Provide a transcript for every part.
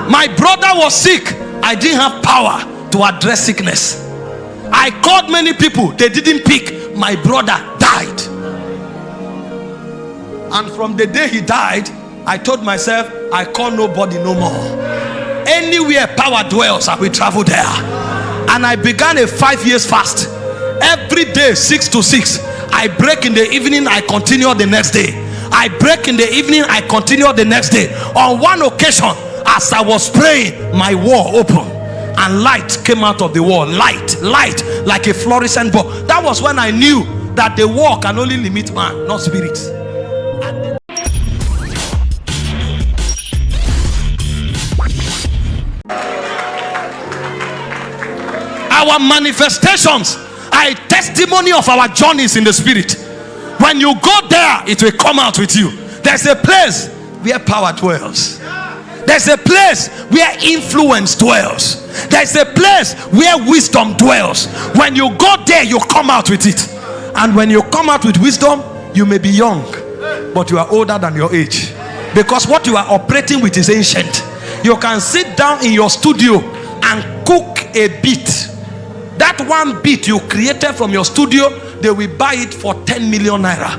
My brother was sick. I didn't have power to address sickness. I called many people. They didn't pick. My brother died. And from the day he died, I told myself, I call nobody no more. Anywhere power dwells, I will travel there. And I began a 5 years fast. Every day 6 to 6. I break in the evening, I continue the next day. I break in the evening, I continue the next day. On one occasion, as I was praying, my wall opened and light came out of the wall. Light like a fluorescent bulb. That was when I knew that the wall can only limit man, not spirits. Our manifestations are a testimony of our journeys in the spirit. When you go there, it will come out with you. There's a place where power dwells. There's a place where influence dwells. There's a place where wisdom dwells. When you go there, you come out with it. And when you come out with wisdom, you may be young, but you are older than your age, because what you are operating with is ancient. You can sit down in your studio and cook a beat. That one beat you created from your studio, they will buy it for 10 million naira.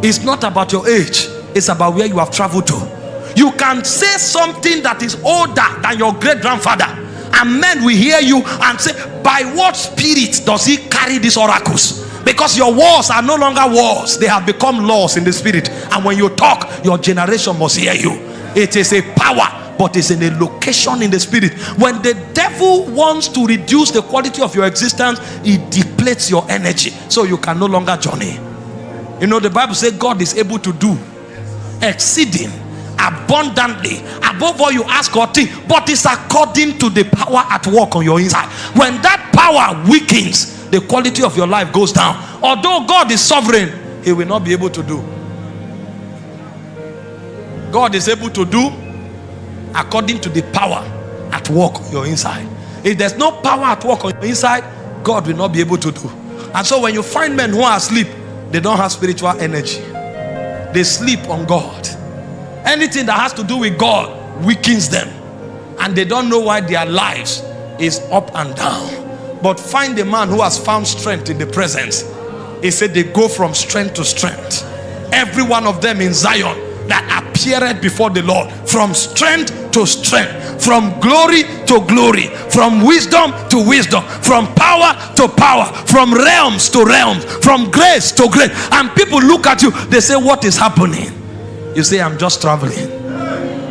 It's not about your age, it's about where you have traveled to. You can say something that is older than your great grandfather, and men will hear you and say, by what spirit does he carry these oracles? Because your words are no longer words, they have become laws in the spirit. And when you talk, your generation must hear you. It is a power, but it's in a location in the spirit. When the devil wants to reduce the quality of your existence, it depletes your energy, so you can no longer journey. You know, the Bible says God is able to do exceeding abundantly above all you ask or think, but it's according to the power at work on your inside. When that power weakens, the quality of your life goes down. Although God is sovereign, he will not be able to do. God is able to do according to the power at work on your inside. If there's no power at work on your inside, God will not be able to do. And so when you find men who are asleep, they don't have spiritual energy. They sleep on God. Anything that has to do with God weakens them, and they don't know why their lives is up and down. But find a man who has found strength in the presence. He said they go from strength to strength. Every one of them in Zion that appeared before the Lord, from strength to strength, from glory to glory, from wisdom to wisdom, from power to power, from realms to realms, from grace to grace. And people look at you, they say, what is happening? You say, I'm just traveling.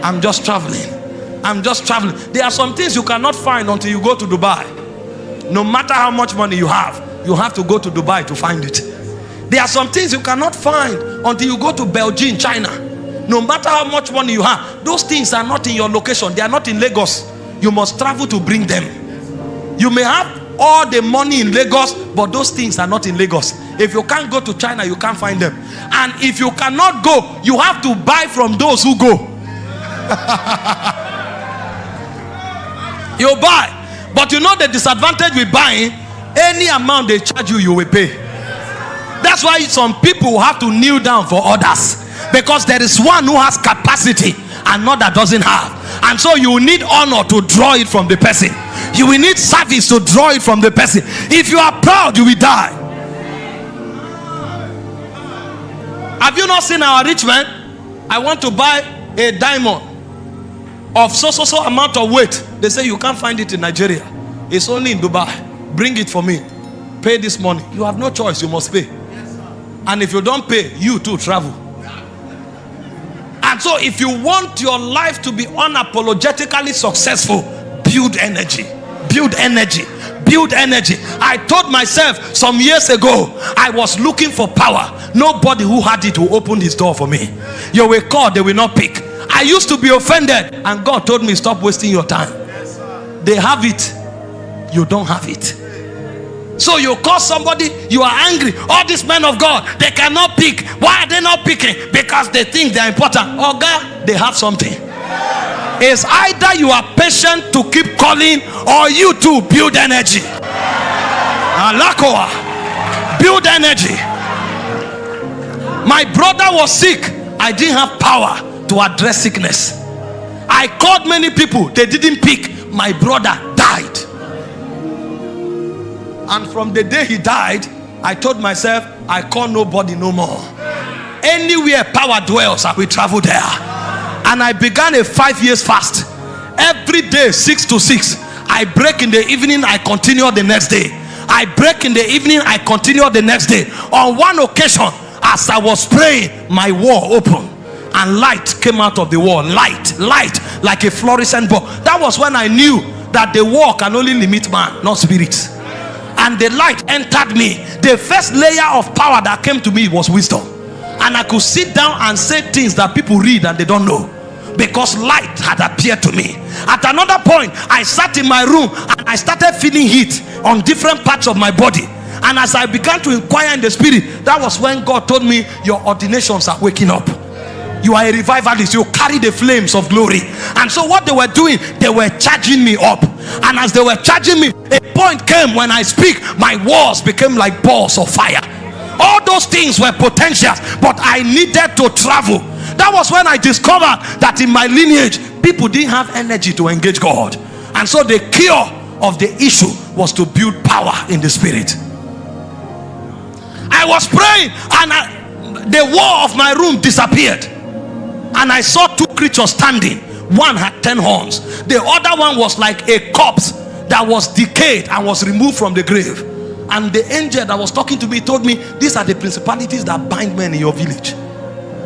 I'm just traveling. I'm just traveling. There are some things you cannot find until you go to Dubai. No matter how much money you have to go to Dubai to find it. There are some things you cannot find until you go to Beijing, China. No matter how much money you have, those things are not in your location. They are not in Lagos. You must travel to bring them. You may have all the money in Lagos, but those things are not in Lagos. If you can't go to China, you can't find them. And if you cannot go, you have to buy from those who go. You buy. But you know the disadvantage with buying, any amount they charge you, you will pay. That's why some people have to kneel down for others, because there is one who has capacity and another doesn't have. And so you need honor to draw it from the person. You will need service to draw it from the person. If you are proud, you will die. Have you not seen our rich man? I want to buy a diamond of so amount of weight. They say you can't find it in Nigeria. It's only in Dubai. Bring it for me. Pay this money. You have no choice. You must pay. And if you don't pay, you too travel. And so if you want your life to be unapologetically successful, build energy. Build energy. Build energy. I told myself some years ago, I was looking for power. Nobody who had it will open his door for me. You will call, they will not pick. I used to be offended, and God told me, stop wasting your time. They have it, you don't have it. So you call somebody, you are angry. All these men of God, they cannot pick. Why are they not picking? Because they think they're important. Oh God, they have something. It's either you are patient to keep calling, or you too build energy. Alakoa, build energy. My brother was sick. I didn't have power to address sickness. I called many people, they didn't pick. My brother died. And from the day he died, I told myself, I call nobody no more. Anywhere power dwells, I will travel there. And I began a 5 years fast. Every day 6 to 6. I break in the evening, I continue the next day. I break in the evening, I continue the next day. On one occasion, as I was praying, my wall opened and light came out of the wall. Light like a fluorescent bulb. That was when I knew that the wall can only limit man, not spirits. And the light entered me. The first layer of power that came to me was wisdom. And I could sit down and say things that people read and they don't know, because light had appeared to me. At another point, I sat in my room and I started feeling heat on different parts of my body. And as I began to inquire in the spirit, that was when God told me, your ordinations are waking up. You are a revivalist. You carry the flames of glory. And so what they were doing, they were charging me up. And as they were charging me, a point came when I speak, my walls became like balls of fire. All those things were potentials, but I needed to travel. That was when I discovered that in my lineage, people didn't have energy to engage God. And so the cure of the issue was to build power in the spirit. I was praying and the wall of my room disappeared. And I saw two creatures standing. One had 10 horns. The other one was like a corpse that was decayed and was removed from the grave. And the angel that was talking to me told me, these are the principalities that bind men in your village.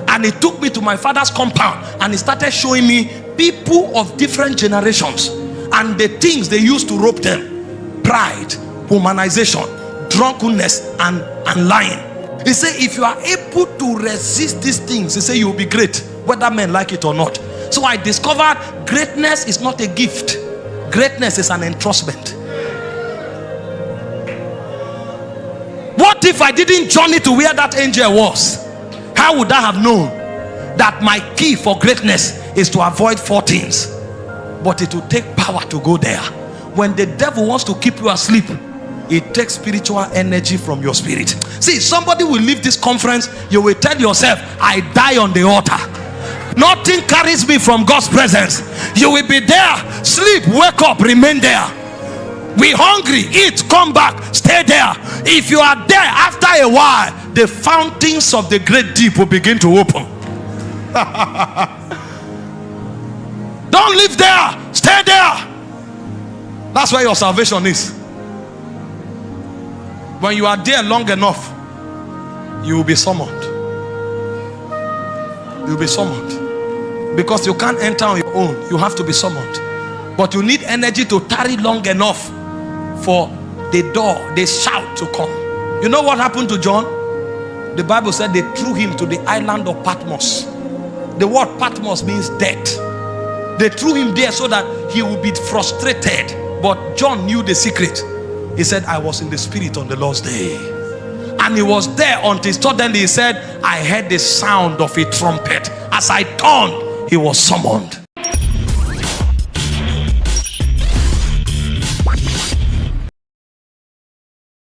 And he took me to my father's compound and he started showing me people of different generations and the things they used to rope them: pride, humanization, drunkenness, and lying. He said, if you are able to resist these things, he said, you will be great, whether men like it or not. So I discovered greatness is not a gift. Greatness is an entrustment. What if I didn't journey to where that angel was? How would I have known that my key for greatness is to avoid 4 things? But it will take power to go there. When the devil wants to keep you asleep, it takes spiritual energy from your spirit. See, somebody will leave this conference, you will tell yourself, I die on the altar. Nothing carries me from God's presence. You will be there, sleep, wake up, remain there. We hungry, eat, come back, stay there. If you are there, after a while, the fountains of the great deep will begin to open. Don't live there, stay there. That's where your salvation is. When you are there long enough, you will be summoned. You will be summoned. Because you can't enter on your own. You have to be summoned. But you need energy to tarry long enough for the door, the shout to come. You know what happened to John? The Bible said they threw him to the island of Patmos. The word Patmos means death. They threw him there so that he would be frustrated. But John knew the secret. He said, I was in the spirit on the Lord's day. And he was there until suddenly he said, I heard the sound of a trumpet. As I turned, he was summoned.